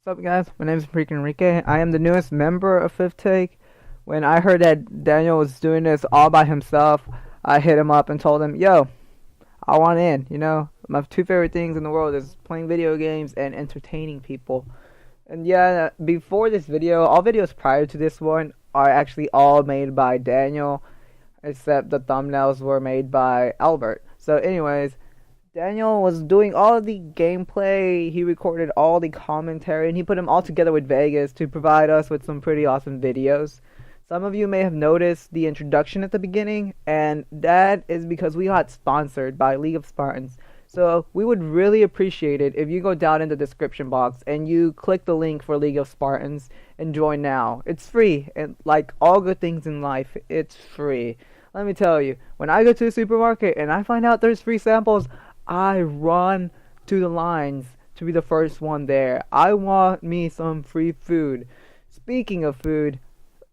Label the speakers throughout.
Speaker 1: What's up, guys? My name is Enfreakinrique. I am the newest member of Fifth Take. When I heard that Daniel was doing this all by himself, I hit him up and told him, "Yo, I want in. My two favorite things in the world is playing video games and entertaining people." And yeah, before this video, all videos prior to this one are actually all made by Daniel, except the thumbnails were made by Albert. So, anyways. Daniel was doing all of the gameplay, he recorded all the commentary, and he put them all together with Vegas to provide us with some pretty awesome videos. Some of you may have noticed the introduction at the beginning, and that is because we got sponsored by League of Spartans. So we would really appreciate it if you go down in the description box and you click the link for League of Spartans and join now. It's free, and like all good things in life, it's free. Let me tell you, when I go to the supermarket and I find out there's free samples, I run to the lines to be the first one there. I want me some free food. Speaking of food,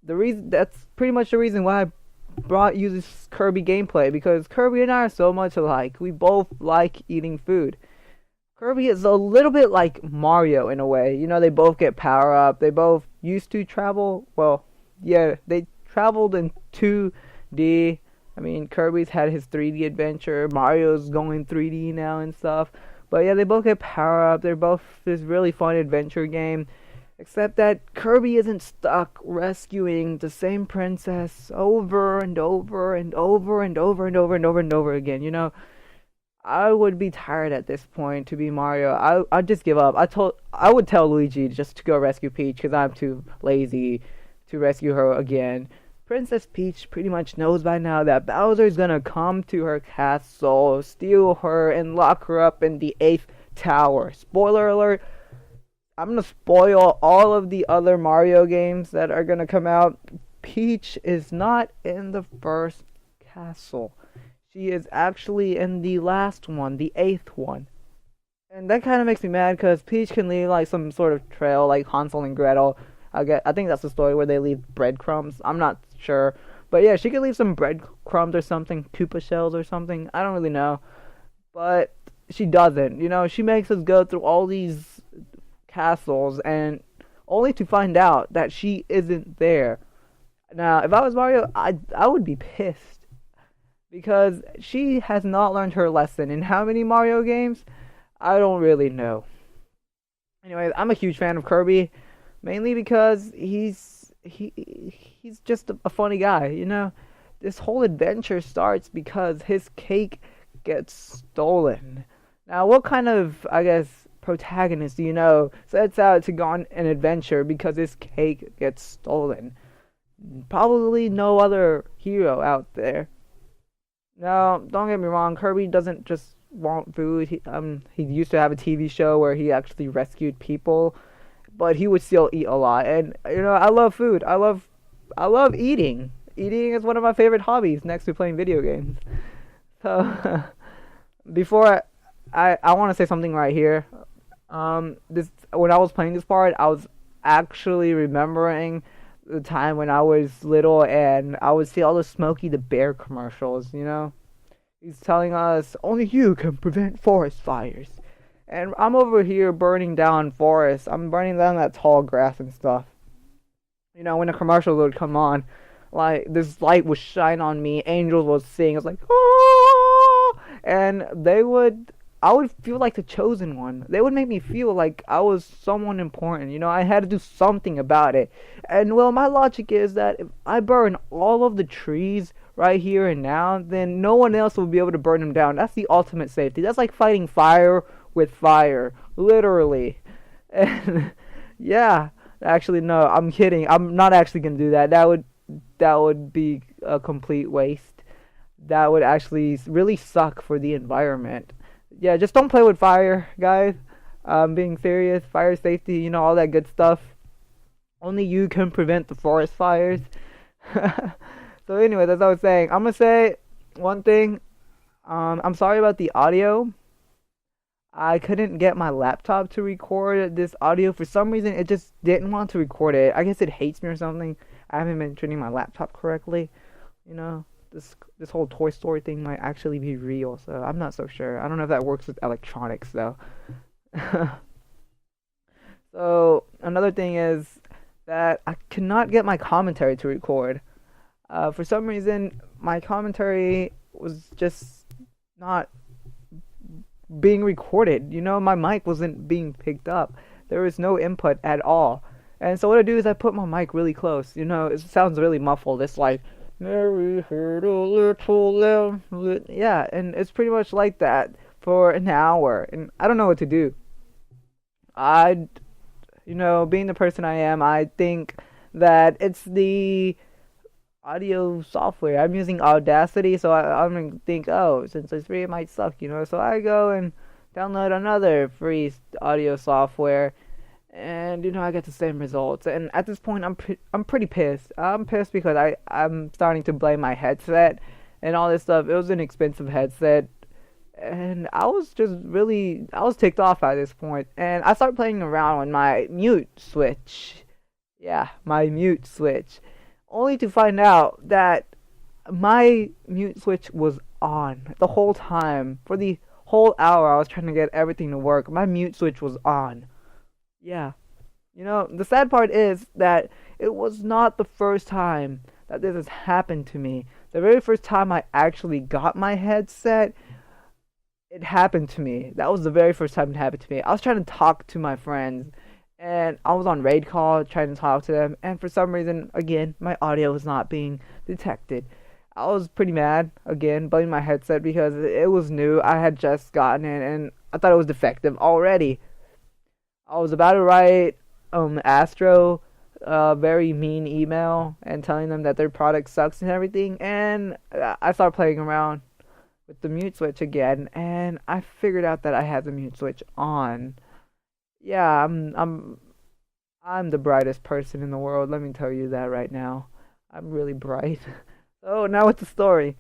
Speaker 1: that's pretty much the reason why I brought you this Kirby gameplay, because Kirby and I are so much alike. We both like eating food. Kirby is a little bit like Mario in a way. They both get power up. They both used to travel. Well, yeah, they traveled in 2D. I mean, Kirby's had his 3D adventure, Mario's going 3D now and stuff. But yeah, they both get power up, they're both this really fun adventure game. Except that Kirby isn't stuck rescuing the same princess over and over and over and over and over and over and over again. I would be tired at this point to be Mario. I'd just give up. I would tell Luigi just to go rescue Peach because I'm too lazy to rescue her again. Princess Peach pretty much knows by now that Bowser's gonna come to her castle, steal her, and lock her up in the 8th tower. Spoiler alert, I'm gonna spoil all of the other Mario games that are gonna come out. Peach is not in the first castle. She is actually in the last one, the 8th one. And that kind of makes me mad because Peach can leave like some sort of trail like Hansel and Gretel. I think that's the story where they leave breadcrumbs. I'm not sure. But yeah, she could leave some breadcrumbs or something, Koopa shells or something. I don't really know. But she doesn't. She makes us go through all these castles and only to find out that she isn't there. Now, if I was Mario, I would be pissed. Because she has not learned her lesson. In how many Mario games? I don't really know. Anyways, I'm a huge fan of Kirby. Mainly because he's just a funny guy. This whole adventure starts because his cake gets stolen. Now, what kind of, I guess, protagonist do you know sets out to go on an adventure because his cake gets stolen? Probably no other hero out there. Now, don't get me wrong, Kirby doesn't just want food. He used to have a TV show where he actually rescued people. But he would still eat a lot, and I love food. I love eating. Eating is one of my favorite hobbies, next to playing video games. So, before I want to say something right here. This when I was playing this part, I was actually remembering the time when I was little, and I would see all the Smokey the Bear commercials. He's telling us only you can prevent forest fires. And I'm over here burning down forests. I'm burning down that tall grass and stuff. When the commercial would come on, like, this light would shine on me, angels would sing, it's like, oh! And I would feel like the chosen one. They would make me feel like I was someone important. I had to do something about it. And, well, my logic is that if I burn all of the trees right here and now, then no one else will be able to burn them down. That's the ultimate safety. That's like fighting fire with fire, literally. And yeah, actually no, I'm kidding. I'm not actually gonna do that. That would be a complete waste. That would actually really suck for the environment. Yeah, just don't play with fire, guys. Being serious, fire safety, all that good stuff. Only you can prevent the forest fires. So anyways, as I was saying, I'm gonna say one thing. I'm sorry about the audio. I couldn't get my laptop to record this audio. For some reason, it just didn't want to record it. I guess it hates me or something. I haven't been treating my laptop correctly. This whole Toy Story thing might actually be real, so I'm not so sure. I don't know if that works with electronics, though. So another thing is that I cannot get my commentary to record. For some reason, my commentary was just not being recorded. My mic wasn't being picked up. There was no input at all. And so what I do is I put my mic really close. It sounds really muffled. It's like Mary heard a little lamb. Yeah, and it's pretty much like that for an hour, and I don't know what to do. I, being the person I am, I think that it's the audio software. I'm using Audacity, so I'm gonna think, oh, since it's free, it might suck. So I go and download another free audio software, and I get the same results. And at this point, I'm pretty pissed. I'm pissed because I'm starting to blame my headset and all this stuff. It was an expensive headset, and I was ticked off at this point, and I started playing around with my mute switch. Yeah, my mute switch, only to find out that my mute switch was on the whole time. For the whole hour I was trying to get everything to work, my mute switch was on. Yeah. The sad part is that it was not the first time that this has happened to me. The very first time I actually got my headset, it happened to me. That was the very first time it happened to me. I was trying to talk to my friends, and I was on raid call trying to talk to them, and for some reason, again, my audio was not being detected. I was pretty mad, again, blaming my headset because it was new. I had just gotten it, and I thought it was defective already. I was about to write Astro a very mean email and telling them that their product sucks and everything, and I started playing around with the mute switch again, and I figured out that I had the mute switch on. Yeah, I'm the brightest person in the world. Let me tell you that right now. I'm really bright. So now with the story.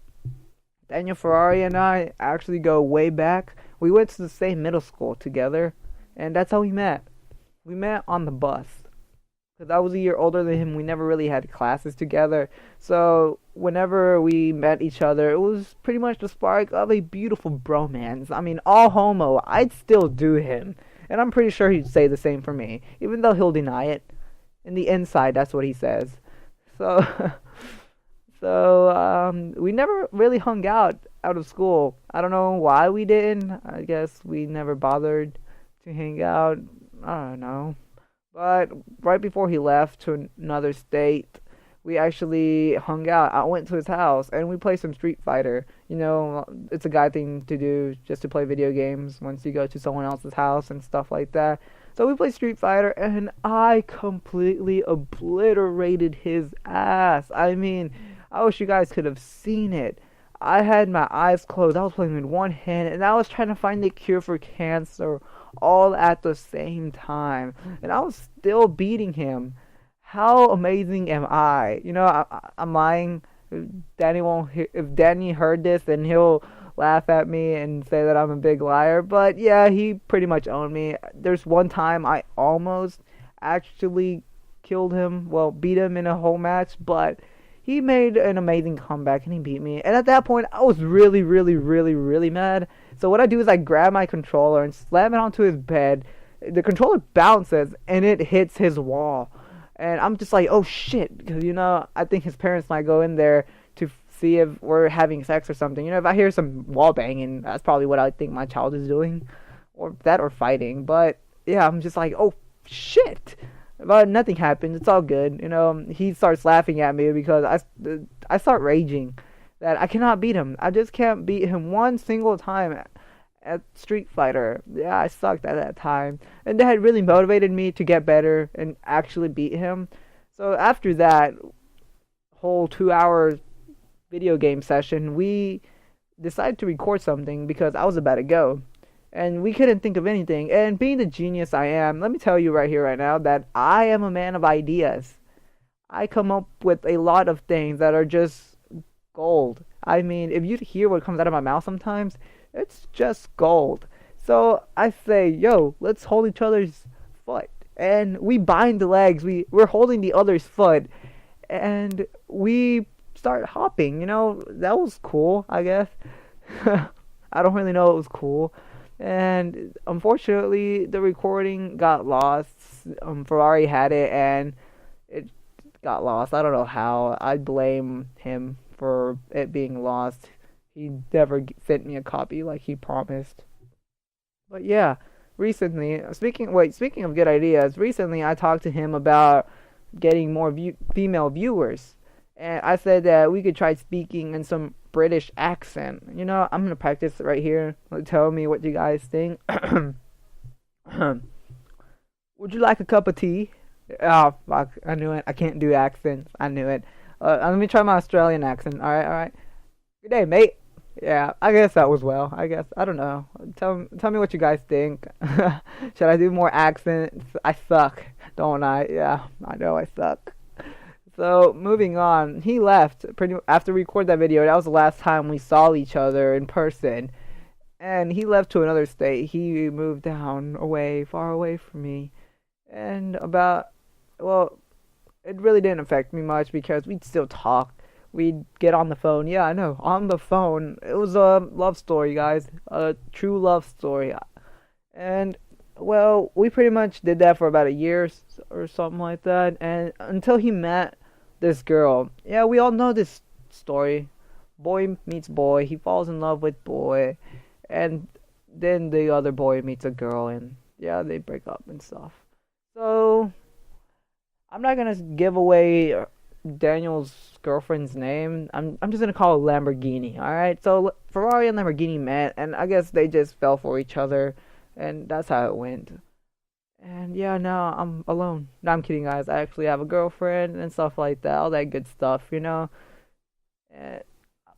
Speaker 1: Daniel Ferrari and I actually go way back. We went to the same middle school together, and that's how we met. We met on the bus. Because I was a year older than him, we never really had classes together. So whenever we met each other, it was pretty much the spark of a beautiful bromance. I mean, all homo, I'd still do him. And I'm pretty sure he'd say the same for me, even though he'll deny it. In the inside, that's what he says. So, we never really hung out of school. I don't know why we didn't. I guess we never bothered to hang out. I don't know. But right before he left to another state, we actually hung out. I went to his house and we played some Street Fighter. It's a guy thing to do, just to play video games once you go to someone else's house and stuff like that. So we played Street Fighter and I completely obliterated his ass. I mean, I wish you guys could have seen it. I had my eyes closed. I was playing with one hand and I was trying to find the cure for cancer all at the same time. And I was still beating him. How amazing am I? I'm lying. If Danny heard this, then he'll laugh at me and say that I'm a big liar. But yeah, he pretty much owned me. There's one time I almost actually killed him. Well, beat him in a whole match, but he made an amazing comeback and he beat me. And at that point, I was really, really, really, really mad. So what I do is I grab my controller and slam it onto his bed. The controller bounces and it hits his wall. And I'm just like, oh shit, because I think his parents might go in there to see if we're having sex or something. If I hear some wall banging, that's probably what I think my child is doing, or that or fighting. But yeah, I'm just like, oh shit. But nothing happens. It's all good. He starts laughing at me because I start raging that I cannot beat him. I just can't beat him one single time at Street Fighter. Yeah, I sucked at that time. And that had really motivated me to get better and actually beat him. So after that whole 2 hour video game session, we decided to record something because I was about to go. And we couldn't think of anything. And being the genius I am, let me tell you right here, right now, that I am a man of ideas. I come up with a lot of things that are just gold. I mean, if you hear what comes out of my mouth sometimes, it's just gold. So I say, yo, let's hold each other's foot. And we bind the legs. We're holding the other's foot. And we start hopping. That was cool, I guess. I don't really know it was cool. And unfortunately, the recording got lost. Ferrari had it, and it got lost. I don't know how. I blame him for it being lost. He never sent me a copy like he promised. But yeah, recently, speaking of good ideas, recently I talked to him about getting more female viewers. And I said that we could try speaking in some British accent. You know, I'm gonna practice right here. Tell me what you guys think. Would you like a cup of tea? Oh, fuck. I knew it. I can't do accents. I knew it. Let me try my Australian accent. Alright. Good day, mate. Yeah, I guess that was well. I guess. I don't know. Tell me what you guys think. Should I do more accents? I suck, don't I? Yeah, I know I suck. So, moving on. He left pretty after we recorded that video. That was the last time we saw each other in person. And he left to another state. He moved down away, far away from me. And well, it really didn't affect me much because we'd still talk. We'd get on the phone. Yeah, I know, on the phone. It was a love story, guys. A true love story. And, well, we pretty much did that for about a year or something like that. And until he met this girl. Yeah, we all know this story. Boy meets boy. He falls in love with boy. And then the other boy meets a girl. And, yeah, they break up and stuff. So, I'm not gonna give away Daniel's girlfriend's name. I'm just gonna call it Lamborghini. All right. So Ferrari and Lamborghini met, and I guess they just fell for each other, and that's how it went. And yeah, now I'm alone. No, I'm kidding, guys. I actually have a girlfriend and stuff like that. All that good stuff, you know. And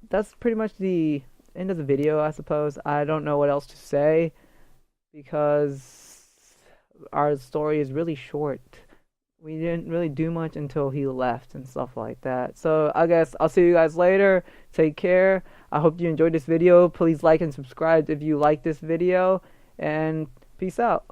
Speaker 1: that's pretty much the end of the video, I suppose. I don't know what else to say because our story is really short. We didn't really do much until he left and stuff like that. So I guess I'll see you guys later. Take care. I hope you enjoyed this video. Please like and subscribe if you like this video. And peace out.